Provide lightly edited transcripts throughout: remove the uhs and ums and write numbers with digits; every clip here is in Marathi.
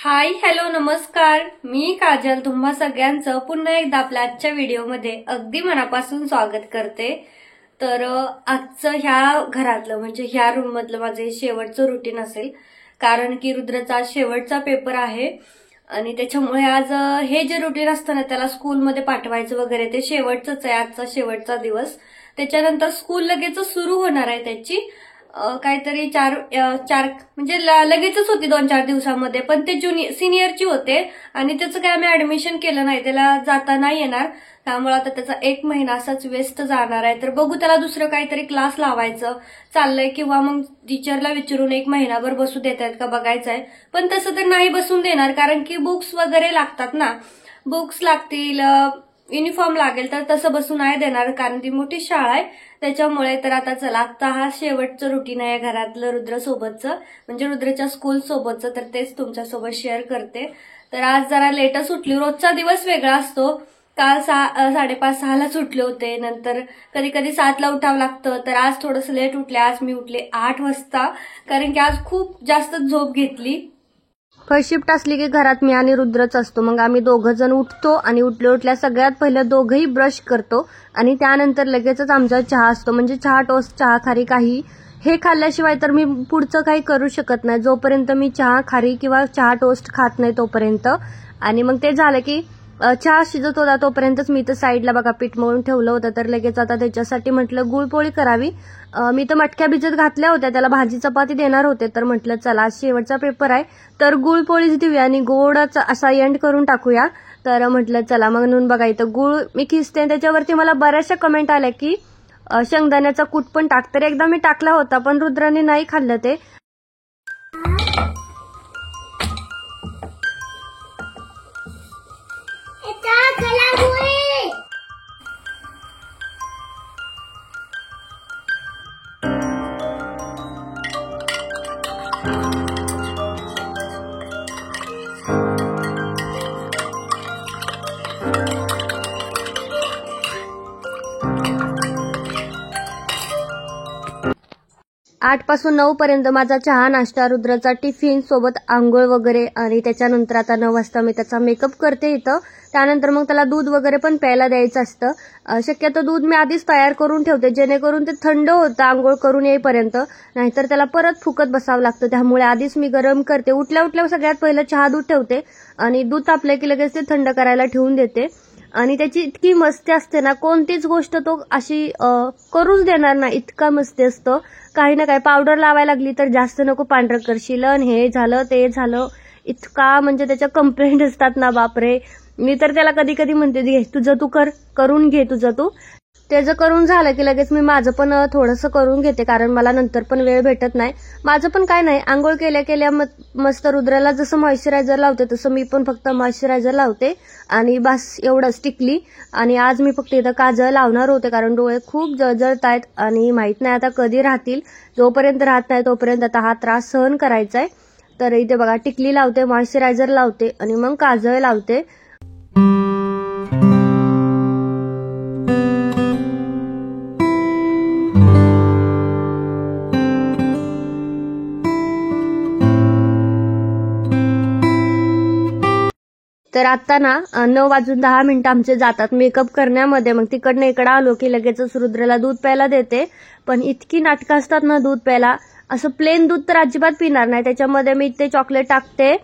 हाय हॅलो नमस्कार, मी काजल तुम्हा सगळ्यांचं पुन्हा एकदा आपल्या आजच्या व्हिडिओमध्ये अगदी मनापासून स्वागत करते। तर आजचं ह्या घरातलं म्हणजे ह्या रूम मधलं माझं शेवटचं रुटीन असेल, कारण की रुद्रचा शेवटचा पेपर आहे आणि त्याच्यामुळे आज हे जे रुटीन असतं ना त्याला स्कूलमध्ये पाठवायचं वगैरे ते शेवटचंच आहे, आजचा शेवटचा दिवस। त्याच्यानंतर स्कूल लगेच सुरू होणार आहे त्याची, काहीतरी चार म्हणजे लगेचच होती 2-4 दिवसांमध्ये, पण ते सिनियरची होते आणि त्याचं काय आम्ही ऍडमिशन केलं नाही, त्याला जाता नाही येणार, त्यामुळे आता त्याचा 1 महिना असाच वेस्ट जाणार आहे। तर बघू त्याला दुसरं काहीतरी क्लास लावायचं चाललंय किंवा मग टीचरला विचारून 1 महिनाभर बसू देतात का बघायचंय। पण तसं तर नाही बसून देणार, कारण की बुक्स वगैरे लागतात ना, बुक्स लागतील, युनिफॉर्म लागेल, तर तसं बसून नाही देणार कारण ती मोठी शाळा आहे त्याच्यामुळे। तर आता चला, आता हा शेवटचं रुटीन आहे घरातलं रुद्र सोबतचं, म्हणजे रुद्रच्या स्कूल सोबतचं, तर तेच तुमच्यासोबत शेअर करते। तर आज जरा लेटच उठली, रोजचा दिवस वेगळा असतो, काल 5:30-6ला उठले होते, नंतर कधी कधी 7ला उठावं लागतं, तर आज थोडंस लेट उठले। आज मी उठले 8 वाजता, कारण की आज खूप जास्त झोप घेतली। फर्स्ट शिफ्ट असली की घरात मी आणि रुद्रच असतो, मग आम्ही दोघं जण उठतो आणि उठल्या सगळ्यात पहिलं दोघंही ब्रश करतो आणि त्यानंतर लगेचच आमचा चहा असतो, म्हणजे चहा, टोस्ट, चहा खारी काही हे खाल्ल्याशिवाय तर मी पुढचं काही करू शकत नाही, जोपर्यंत मी चहा खारी किंवा चहा टोस्ट खात नाही तोपर्यंत। आणि मग ते झालं की चहा शिजत होता तोपर्यंतच मी तर साईडला बघा पीठ मळून ठेवलं होतं, तर लगेच आता त्याच्यासाठी म्हटलं गुळपोळी करावी। मी तर मटक्या भिजत घातल्या होत्या, त्याला भाजी चपाती देणार होते, तर म्हटलं चला आज शेवटचा पेपर आहे तर गुळपोळीच देऊया आणि गोडच असा एंड करून टाकूया। तर म्हटलं चला, मग म्हणून बघा इथं गुळ मी किसते, त्याच्यावरती मला बऱ्याचशा कमेंट आल्या की शेंगदाण्याचा कूट पण टाक, तर एकदा मी टाकला होता पण रुद्राने नाही खाल्लं ते। 8 पासून 9 पर्यंत माझा चहा नाश्ता, रुद्राचा टिफिन, सोबत आंघोळ वगैरे, आणि त्याच्यानंतर आता 9 वाजता मी त्याचा मेकअप करते इथं। त्यानंतर मग त्याला दूध वगैरे पण प्यायला द्यायचं असतं। शक्यतो दूध मी आधीच तयार करून ठेवते, जेणेकरून ते थंड होतं आंघोळ करून येईपर्यंत, नाहीतर त्याला परत फुकत बसावं लागतं, त्यामुळे आधीच मी गरम करते। उठल्या सगळ्यात पहिलं चहा दूध ठेवते आणि दूध तापलं की लगेच ते थंड करायला ठेवून देते। आणि त्याची इतकी मस्ती असते ना, कोणतीच गोष्ट तो अशी करूच देणार ना, इतका मस्ती असतो। काही ना काही पावडर लावायला लागली तर जास्त नको पांढरं करशील, हे झालं ते झालं, इतका म्हणजे त्याच्या कंप्लेंट असतात ना, बापरे। मी तर त्याला कधी कधी म्हणते घे तुझं तू करून घे तुझं तू, त्याचं करून झालं की लगेच मी माझं पण थोडंसं करून घेते, कारण मला नंतर पण वेळ भेटत नाही। माझं पण काय नाही, आंघोळ केल्या मस्त रुद्राला जसं मॉइश्चरायझर लावते तसं मी पण फक्त मॉइश्चरायझर लावते आणि बस एवढंच टिकली। आणि आज मी फक्त इथं काजळ लावणार होते, कारण डोळे खूप जळजळत आहेत आणि माहित नाही आता कधी राहतील, जोपर्यंत राहत नाही तोपर्यंत आता हा त्रास सहन करायचा आहे। तर इथे बघा टिकली लावते, मॉइश्चरायझर लावते आणि मग काजळ लावते। तर आता ना 9:10 आमचे जातात मेकअप करण्यामध्ये, मग तिकडनं इकडं आलो की लगेचच रुद्रला दूध प्यायला देते। पण इतकी नाटकं असतात ना दूध प्यायला, असं प्लेन दूध तर अजिबात पिणार नाही, त्याच्यामध्ये मी ते चॉकलेट टाकते,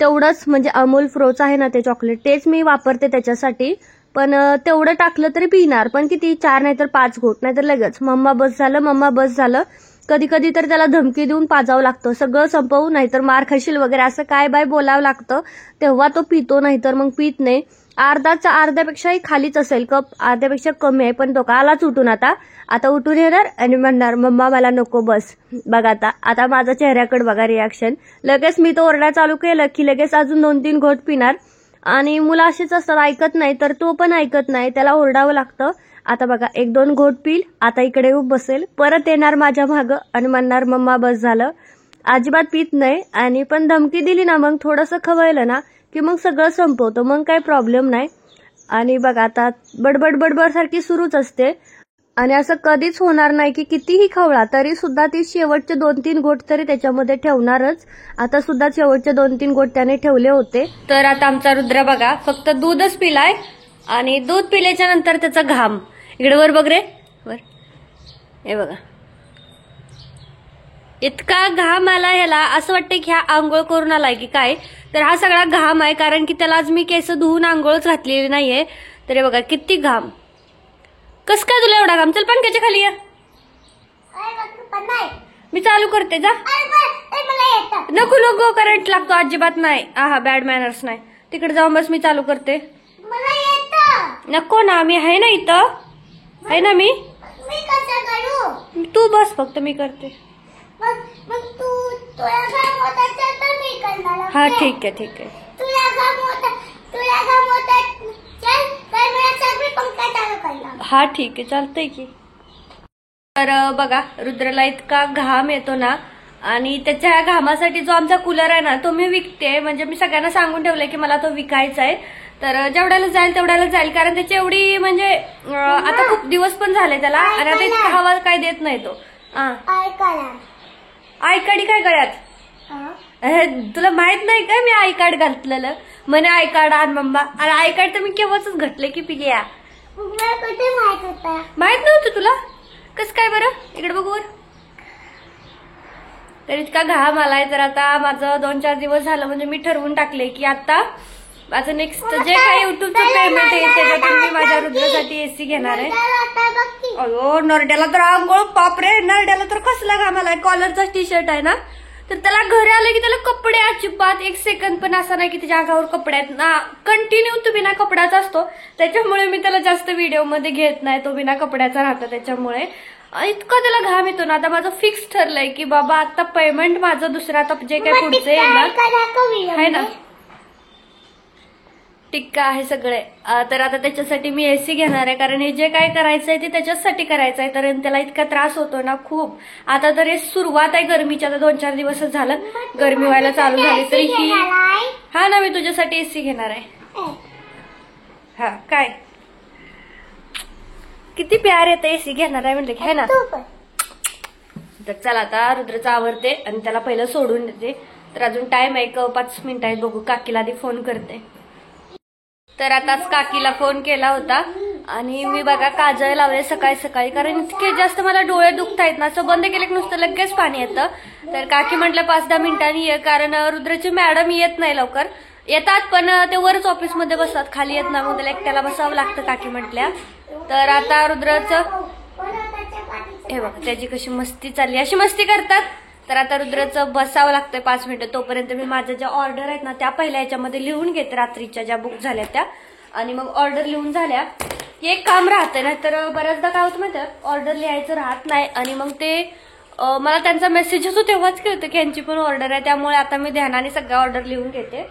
तेवढंच म्हणजे अमूल फ्रोच आहे ना ते चॉकलेट, तेच मी वापरते त्याच्यासाठी। पण तेवढं टाकलं तरी पिणार, पण किती 4 नाहीतर 5 घोट, नाहीतर लगेच मम्मा बस झालं, मम्मा बस झालं। कधी कधी तर त्याला धमकी देऊन पाजावं लागतं, सगळं संपवू नाहीतर मार खाशील वगैरे असं काय बाय बोलावं लागतं, तेव्हा तो पितो, नाहीतर मग पित नाही। अर्ध्यापेक्षाही खालीच असेल कप, अर्ध्यापेक्षा कमी आहे, पण तो कालाच उठून आता उठून येणार आणि म्हणणार मम्मा मला नको बस। बघा आता माझ्या चेहऱ्याकडे बघा रिॲक्शन, लगेच मी तो ओरडा चालू केलं की लगेच अजून 2-3 घोट पिणार। आणि मुलं अशीच असतात, ऐकत नाही, तर तो पण ऐकत नाही, त्याला ओरडावं लागतं। आता बघा 1-2 घोट पिल, आता इकडे बसेल, परत येणार माझ्या मागं आणि म्हणणार मम्मा बस झालं। अजिबात पित नाही, आणि पण धमकी दिली ना, मग थोडंसं खवळलं ना की मग सगळं संपवतो, मग काही प्रॉब्लेम नाही। आणि बघा आता बडबड सारखी सुरूच असते। आणि असं कधीच होणार नाही की कितीही खवळा तरी सुद्धा ती शेवटचे 2-3 घोट तरी त्याच्यामध्ये ठेवणारच. आता सुद्धा शेवटचे 2-3 घोट त्याने ठेवले होते. तर आता आमचा रुद्र बघा फक्त दूधच पिलाय आणि दूध पिल्याच्या नंतर त्याचा घाम इकडे वर बघ रे वर, हे बघा इतका घाम आला ह्याला, असं वाटतं की हा आंघोळ करून आलाय की काय. तर हा सगळा घाम आहे, कारण की त्याला आज मी केस धुवून आंघोळच घातलेली नाहीये. तर हे बघा किती घाम. कस काय तुला एवढा घाम? चल पंख्याच्या खाली या, मी चालू करते जा. नको नको करंट लागतो, अजिबात नाही. हा बॅड मॅनर्स नाही. तिकडे जाऊन बस, मी चालू करते. नको ना, मी आहे ना इथं, आहे ना मी. तू बस फक्त, मी करते. हा ठीक आहे ठीक आहे. हा ठीक आहे चालतंय की. तर बघा रुद्रला इतका घाम येतो ना, आणि त्याच्या ह्या घामासाठी जो आमचा कूलर आहे ना तो मी विकते. म्हणजे मी सगळ्यांना सांगून ठेवलंय की मला तो विकायचा आहे. तर जेवढ्याला जाईल तेवढ्याला जाईल, कारण त्याची एवढी म्हणजे आता खूप दिवस पण झाले त्याला, आणि आता इतका हवा काय देत नाही तो. आय कार्ड काय गळ्यात? तुला माहित नाही का मी आय कार्ड घातलेलं? म्हणे आय कार्ड आण मम्मा. अरे आय कार्ड तर मी केव्हाच घातले की पिग्या. माहित नव्हतं तुला? कस काय बरं? इकडे बघू वर. तर इतका घाम आलाय. तर आता माझं 2-4 दिवस झालं म्हणजे मी ठरवून टाकले की आता माझं नेक्स्ट जे काही युट्यूबचं पेमेंट आहे त्याच्यातून मी माझ्या रुद्रासाठी एसी घेणार आहे. अयो नरड्याला तर आंघोळ, बापरे नरड्याला तर कसला घाम आलाय. कॉलरचा टी शर्ट आहे ना, तर त्याला घरी आलं की त्याला कपडे अजिबात 1 सेकंद पण असा नाही की त्याच्या अंगावर कपडे आहेत ना. कंटिन्यू तो बिना कपड्याचा असतो, त्याच्यामुळे मी त्याला जास्त व्हिडिओ मध्ये घेत नाही. तो बिना कपड्याचा राहतो, त्याच्यामुळे इतका त्याला घाम येतो ना. आता माझं फिक्स ठरलंय की बाबा आता पेमेंट माझं दुसरं आता जे काही पुढचे आहे ना टिक्का आहे सगळे. तर आता त्याच्यासाठी मी एसी घेणार आहे, कारण हे जे काय करायचंय ते त्याच्यासाठी करायचंय. तर त्याला इतका त्रास होतो ना खूप. आता तर हे सुरुवात आहे गरमीची, आता 2-4 दिवसच झालं गरमी व्हायला चालू झाली. तरी ही हा ना, मी तुझ्यासाठी एसी घेणार आहे. हा काय किती प्यार येतं, एसी घेणार आहे म्हणलं की है ना. तर चला आता रुद्रचा आवरते आणि त्याला पहिलं सोडून देते. तर अजून टाइम आहे, 5 मिनिट आहेत. बघू, काकीला आधी फोन करते. तर आताच काकीला फोन केला होता आणि मी बघा काजळ लावले सकाळी सकाळी, कारण इतके जास्त मला डोळे दुखतायत ना. असं बंद केलं की नुसतं लगेच पाणी येतं. तर काकी म्हटलं 5-10 मिनिटांनी ये, कारण रुद्राची मॅडम येत नाही लवकर. येतात पण ते वरच ऑफिसमध्ये बसतात, खाली येत ना, मग त्याला एकट्याला बसावं लागतं काकी म्हटल्या. तर आता रुद्राचं हे बघा त्याची कशी मस्ती चालली, अशी मस्ती करतात. तर आता रुद्राचं बसावं लागतंय 5 मिनिटं. तोपर्यंत मी माझ्या ज्या ऑर्डर आहेत ना त्या पहिल्या याच्यामध्ये लिहून घेते, रात्रीच्या ज्या बुक झाल्या त्या. आणि मग ऑर्डर लिहून झाल्या की एक काम राहतंय ना. तर बऱ्याचदा काय होतं माहिती, ऑर्डर लिहायचं राहत नाही आणि मग ते मला त्यांचा मेसेज होतो तेव्हाच कळतं की यांची पण ऑर्डर आहे. त्यामुळे आता मी ध्यानाने सगळ्या ऑर्डर लिहून घेते.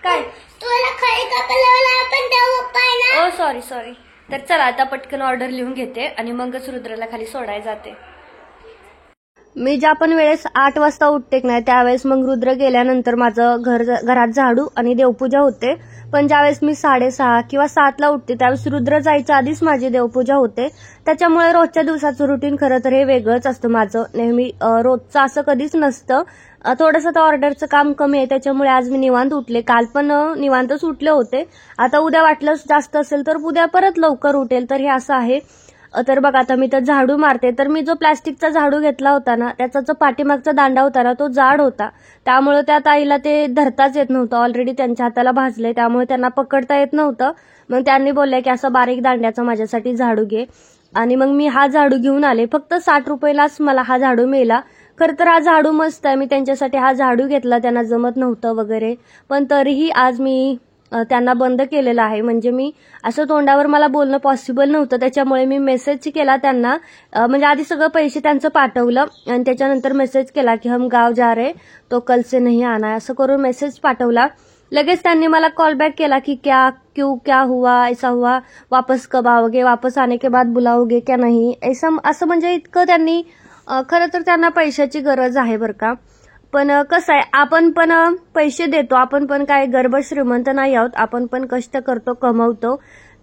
काय सॉरी. तर चला आता पटकन ऑर्डर लिहून घेते आणि मगच रुद्राला खाली सोडायला जाते. मी ज्या पण वेळेस 8 वाजता उठते नाही त्यावेळेस मग रुद्र गेल्यानंतर माझं घरात झाडू आणि देवपूजा होते. पण ज्यावेळेस मी 6:30 किंवा 7ला उठते त्यावेळेस रुद्र जायच्या आधीच माझी देवपूजा होते. त्याच्यामुळे रोजच्या दिवसाचं रुटीन खरं तर हे वेगळंच असतं माझं. नेहमी रोजचं असं कधीच नसतं. थोडंसं तर ऑर्डरचं काम कमी आहे, त्याच्यामुळे आज मी निवांत उठले. काल पण निवांतच उठले होते. आता उद्या वाटलं जास्त असेल तर उद्या परत लवकर उठेल. तर हे असं आहे. तर बघा आता मी तर झाडू मारते. तर मी जो प्लास्टिकचा झाडू घेतला होता ना त्याचा जो पाठीमागचा दांडा होता ना तो जाड होता, त्यामुळे त्या ताईला ते धरताच येत नव्हतं. ऑलरेडी त्यांच्या हाताला भाजलंय, त्यामुळे त्यांना पकडता येत नव्हतं. मग त्यांनी बोलले की असं बारीक दांड्याचा माझ्यासाठी झाडू घे. आणि मग मी हा झाडू घेऊन आले. फक्त 60 रुपयालाच मला हा झाडू मिळाला. खरं तर हा झाडू मस्त आहे. मी त्यांच्यासाठी हा झाडू घेतला, त्यांना जमत नव्हतं वगैरे, पण तरीही आज मी त्यांना बंद केलेलं आहे. म्हणजे मी असं तोंडावर मला बोलणं पॉसिबल नव्हतं, त्याच्यामुळे मी मेसेज केला त्यांना. म्हणजे आधी सगळं पैसे त्यांचं पाठवलं आणि त्याच्यानंतर मेसेज केला की हम गाव जा रहे तो कल से नहीं आना, असं करून मेसेज पाठवला. लगेच त्यांनी मला कॉल बॅक केला की क्या हुआ, ऐसा हुआ, वापस कब आओगे, वापस आने के बाद बुलाओगे क्या नहीं, असं म्हणजे इतकं त्यांनी खरं तर त्यांना पैशाची गरज आहे बरं का. पण कसं आहे, आपण पण पैसे देतो, आपण पण काय गर्भ श्रीमंत नाही आहोत, आपण पण कष्ट करतो, कमवतो.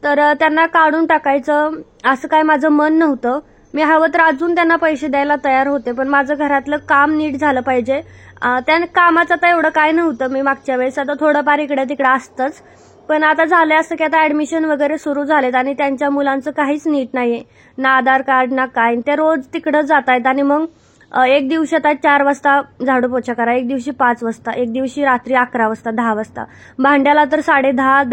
तर त्यांना काढून टाकायचं असं काय माझं मन नव्हतं. मी हवं तर अजून त्यांना पैसे द्यायला तयार होते, पण माझं घरातलं काम नीट झालं पाहिजे. त्या कामाचं तर एवढं काय नव्हतं. मी मागच्या वेळेस आता थोडंफार इकडे तिकडे असतंच, पण आता झालंय असं की आता ऍडमिशन वगैरे सुरू झालेत आणि त्यांच्या मुलांचं काहीच नीट नाहीये, ना आधार कार्ड ना काय. ते रोज तिकडं जात आहेत आणि मग एक दिवशी आता 4 वाजता झाडू पोछा करा, एक दिवशी 5 वाजता, एक दिवशी रात्री 11 वाजता, 10 वाजता. भांड्याला तर 10:30,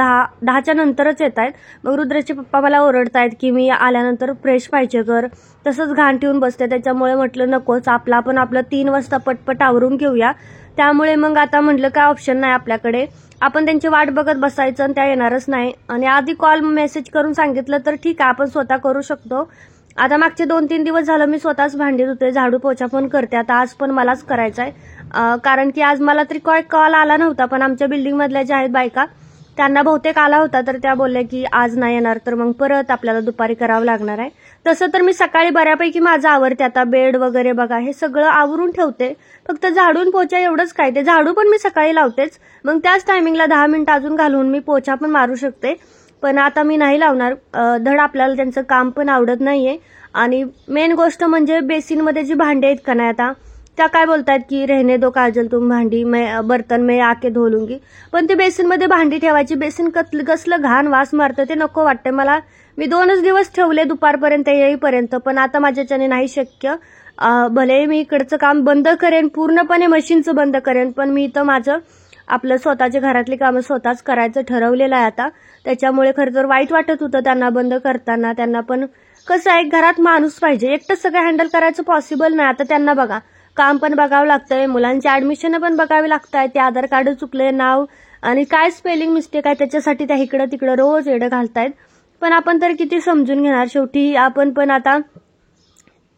10च्या नंतरच येत आहेत. मग रुद्राचे पप्पा मला ओरडतायत की मी आल्यानंतर फ्रेश पाहिजे कर, तसंच घाण ठेवून बसते. त्याच्यामुळे म्हटलं नकोच, आपलं 3 वाजता पटपट आवरून घेऊया. त्यामुळे मग आता म्हटलं काय ऑप्शन नाही आपल्याकडे, आपण त्यांची वाट बघत बसायचं आणि त्या येणारच नाही. आणि आधी कॉल मेसेज करून सांगितलं तर ठीक आहे, आपण स्वतः करू शकतो. आता मागचे 2-3 दिवस झालं मी स्वतःच भांडी धुते, झाडू पोछा पण करते. आता आज पण मलाच करायचा आहे, कारण की आज मला तरी काय कॉल आला नव्हता, पण आमच्या बिल्डिंग मधल्या ज्या आहेत बायका त्यांना बहुतेक आला होता. तर त्या बोलल्या की आज नाही येणार, तर मग परत आपल्याला दुपारी करावं लागणार आहे. तसं तर मी सकाळी बऱ्यापैकी माझं आवरते. आता बेड वगैरे बघा हे सगळं आवरून ठेवते, फक्त झाडून पोछा एवढंच काय. ते झाडू पण मी सकाळी लावतेच, मग त्याच टायमिंगला 10 मिनिटं अजून घालून मी पोछा पण मारू शकते. पण आता मी नाही लावणार, धड आपल्याला त्यांचं काम पण आवडत नाहीये. आणि मेन गोष्ट म्हणजे बेसिनमध्ये जी भांडी आहेत का नाही, आता त्या काय बोलतायत की रहने दो काजल तुम भांडी, बर्तन में आके धो लूंगी. पण ते बेसिनमध्ये भांडी ठेवायची, बेसिन कसलं घाण वास मारतं, ते नको वाटतंय मला. मी 2च दिवस ठेवले दुपारपर्यंत येईपर्यंत, पण आता माझ्याच्याने नाही शक्य. भले मी इकडचं काम बंद करेन, पूर्णपणे मशीनचं बंद करेन, पण मी इथं माझं आपलं स्वतःच्या घरातली कामं स्वतःच करायचं ठरवलेलं आहे आता. त्याच्यामुळे खरं तर वाईट वाटत होतं त्यांना बंद करताना. त्यांना पण कसं आहे, घरात माणूस पाहिजे, एकटंच सगळं हँडल करायचं पॉसिबल नाही. आता त्यांना बघा काम पण बघावं लागतंय, मुलांची ऍडमिशन पण बघावी लागतात, ते आधार कार्ड चुकले, नाव आणि काय स्पेलिंग मिस्टेक आहे त्याच्यासाठी त्या इकडं तिकडं रोज येडं घालतायत. पण आपण तर किती समजून घेणार, शेवटी आपण पण आता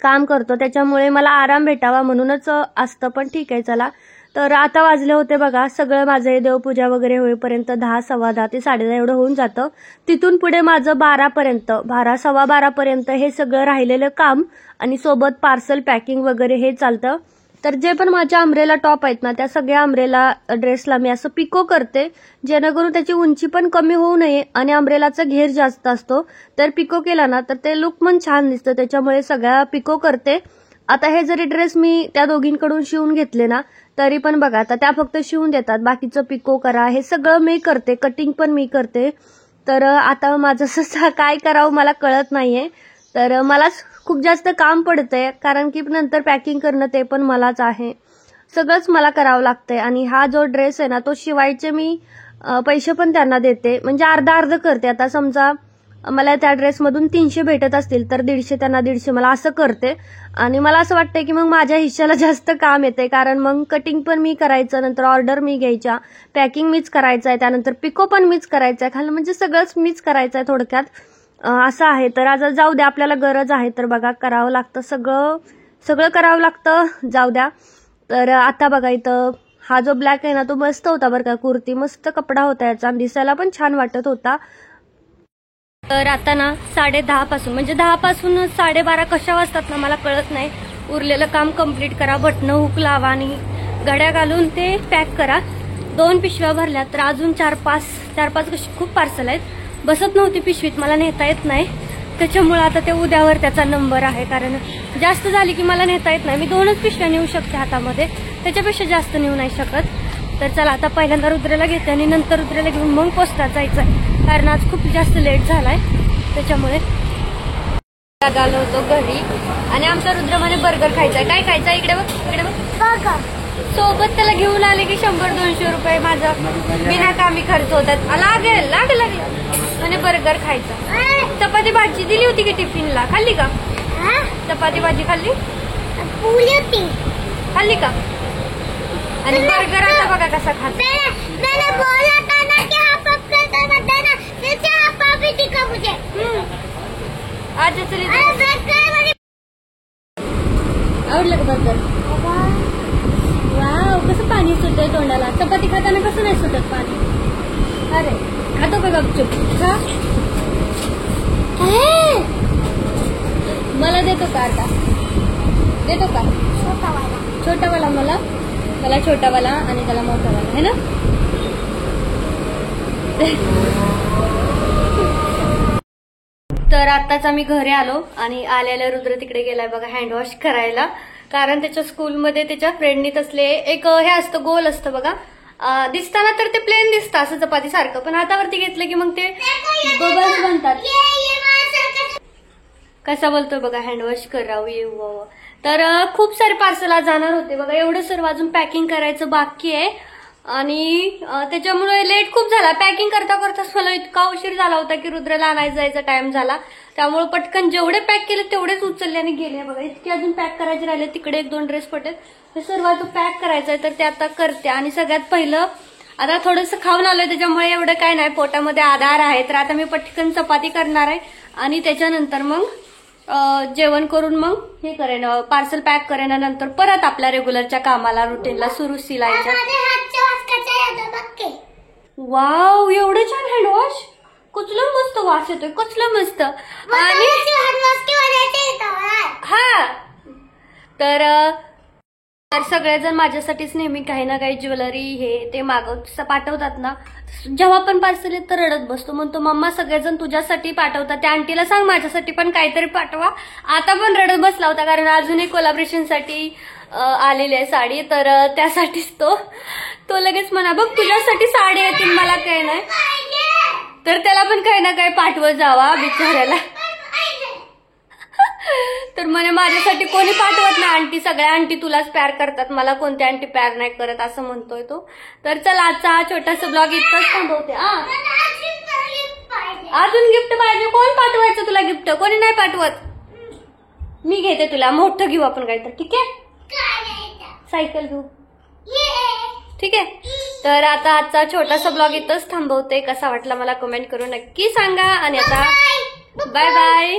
काम करतो, त्याच्यामुळे मला आराम भेटावा म्हणूनच असतं. पण ठीक आहे चला. तर आता वाजले होते बघा, सगळं माझं हे देवपूजा वगैरे होईपर्यंत 10, 10:15 ते 10:30 एवढं होऊन जातं. तिथून पुढे माझं 12पर्यंत, 12, 12:15पर्यंत हे सगळं राहिलेलं काम आणि सोबत पार्सल पॅकिंग वगैरे हे चालतं. तर जे पण माझ्या अम्ब्रेला टॉप आहेत ना, त्या सगळ्या अम्ब्रेला ड्रेसला मी असं पिको करते, जेणेकरून त्याची उंची पण कमी होऊ नये आणि अम्ब्रेलाचा घेर जास्त असतो. तर पिको केला ना तर ते लुक पण छान दिसतं, त्याच्यामुळे सगळ्या पिको करते. आता हे जरी ड्रेस मी त्या दोघींकडून शिवून घेतले ना, तरी पण बघा आता त्या फक्त शिवून देतात, बाकीचं पिको करा हे सगळं मी करते, कटिंग पण मी करते. तर आता माझं काय करावं मला कळत नाहीये. तर मलाच खूप जास्त काम पडतंय, कारण की नंतर पॅकिंग करणं ते पण मलाच आहे, सगळंच मला करावं लागतंय. आणि हा जो ड्रेस आहे ना, तो शिवायचे मी पैसे पण त्यांना देते, म्हणजे अर्धा करते. आता समजा मला त्या ड्रेसमधून 300 भेटत असतील तर 150 त्यांना, 150 मला, असं करते. आणि मला असं वाटतंय की मग माझ्या हिश्श्याला जास्त काम येते, कारण मग कटिंग पण मी करायचं, नंतर ऑर्डर मी घ्यायच्या, पॅकिंग मीच करायचं आहे, त्यानंतर पिको पण मीच करायचं आहे, खाली म्हणजे सगळंच मीच करायचं आहे थोडक्यात, असं आहे. तर आज जाऊ द्या, आपल्याला गरज आहे तर बघा करावं लागतं, सगळं करावं लागतं, जाऊ द्या. तर आता बघा इथं हा जो ब्लॅक आहे ना, तो मस्त होता बरं का, कुर्ती मस्त कपडा होता याचा, दिसायला पण छान वाटत होता. तर आता ना 10:30 पासून, म्हणजे 10 पासून 12:30 कशा वाजतात ना मला कळत नाही. उरलेलं काम कम्प्लीट करा, बटणं हुक लावा आणि घड्या घालून ते पॅक करा. 2 पिशव्या भरल्या, तर अजून 4-5 कशी खूप पार्सल आहेत. बसत नव्हती पिशवीत, मला नेता येत नाही, त्याच्यामुळे आता ते उद्यावर त्याचा नंबर आहे, कारण जास्त झाली की मला नेता येत नाही. मी 2च पिशव्या नेऊ शकते हातामध्ये, त्याच्यापेक्षा जास्त नेऊ नाही शकत. तर चला आता पहिल्यांदा रुद्राला घेते आणि नंतर रुद्राला घेऊन मग पोस्टात जायचं आहे, कारण आज खूप जास्त लेट झालाय, त्याच्यामुळे आलो होतो घरी. आणि आमच्या रुद्रमाने बर्गर खायचाय. काय खायचा, इकडे बघ, इकडे बघ. सोबत त्याला घेऊन आले की 100-200 रुपये माझा बिनाकामी खर्च होतात. लागेल आणि बर्गर खायचा. चपाती भाजी दिली होती की टिफिनला, खाल्ली का? चपाती भाजी खाल्ली का? आणि बर्गर आता बघा कसा खातो. आज आवडलं का बर्गर? वाव, कसं पाणी सुटतंय तोंडाला. चपाती खाताना कसं नाही सुटत पाणी? अरे खातो का गपचूप? खा. मला देतो का आता? देतो का? छोटावाला मला छोटावाला आणि त्याला मोठावाला आहे ना. तर आत्ताच आम्ही घरी आलो आणि आल्याला रुद्र तिकडे गेलाय बघा हँडवॉश करायला, कारण त्याच्या स्कूलमध्ये त्याच्या फ्रेंडनी तसले एक हे असतं गोल असतं बघा, दिसताना तर ते प्लेन दिसतं असं चपाती सारखं, पण हातावरती घेतलं की मग ते बबल्स बनतात. कसा बोलतोय बघा हँडवॉश करावं येऊ. तर खूप सारे पार्सल आज जाणार होते बघा, एवढं सर्व अजून पॅकिंग करायचं बाकी आहे आणि त्याच्यामुळे लेट खूप झाला. पॅकिंग करता करताच मला इतका उशीर झाला होता की रुद्राला आणायला जायचा टाइम झाला, त्यामुळे पटकन जेवढे पॅक केले तेवढेच उचलले आणि गेले बघा. इतके अजून पॅक करायचे राहिले, तिकडे 1-2 ड्रेस पटेल, हे सर्व आता पॅक करायचं आहे तर ते आता करते. आणि सगळ्यात पहिलं आता थोडंसं खाऊन आलोय त्याच्यामुळे एवढं काय नाही, पोटामध्ये आधार आहे. तर आता मी पटकन चपाती करणार आहे आणि त्याच्यानंतर मग जेवण करून मग हे करेन, पार्सल पॅक करेन, नंतर परत आपल्या रेग्युलरच्या कामाला रुटीनला सुरू सिलायच्या. वाव, एवढं छान हँडवॉश, कुचलं मस्त वास येतोय, कुचलं मस्त. आणि हा तर सगळेजण माझ्यासाठीच नेहमी काही ना काही ज्वेलरी हे ते पाठवतात ना, जेव्हा पण पार्सल येत तर रडत बसतो, म्हणतो मम्मा सगळेजण तुझ्यासाठी पाठवतात, त्या आंटीला सांग माझ्यासाठी पण काहीतरी पाठवा. आता पण रडत बसला होता कारण अजून एक कोलॅबरेशनसाठी आलेली आहे साडी, तर त्यासाठीच तो लगेच म्हणा बघ तुझ्यासाठी साडी येतील, मला काही नाही, तर त्याला पण काही ना काही पाठवत जावा बिचाऱ्याला. तर म्हणे माझ्यासाठी कोणी पाठवत नाही आंटी, सगळ्या आंटी तुलाच प्यार करतात, मला कोणत्या आंटी प्यार नाही करत असं म्हणतोय तो. तर चला आजचा हा छोटासा ब्लॉग इतकंच थांबवते. अजून गिफ्ट पाहिजे, कोण पाठवायचं तुला गिफ्ट? कोणी नाही पाठवत, मी घेते तुला, मोठं घेऊ आपण काहीतरी, ठीक आहे? सायकल घेऊ, ठीक आहे? तर आता आजचा छोटासा ब्लॉग इथंच थांबवते. कसा वाटला मला कमेंट करून नक्की सांगा आणि आता बाय बाय.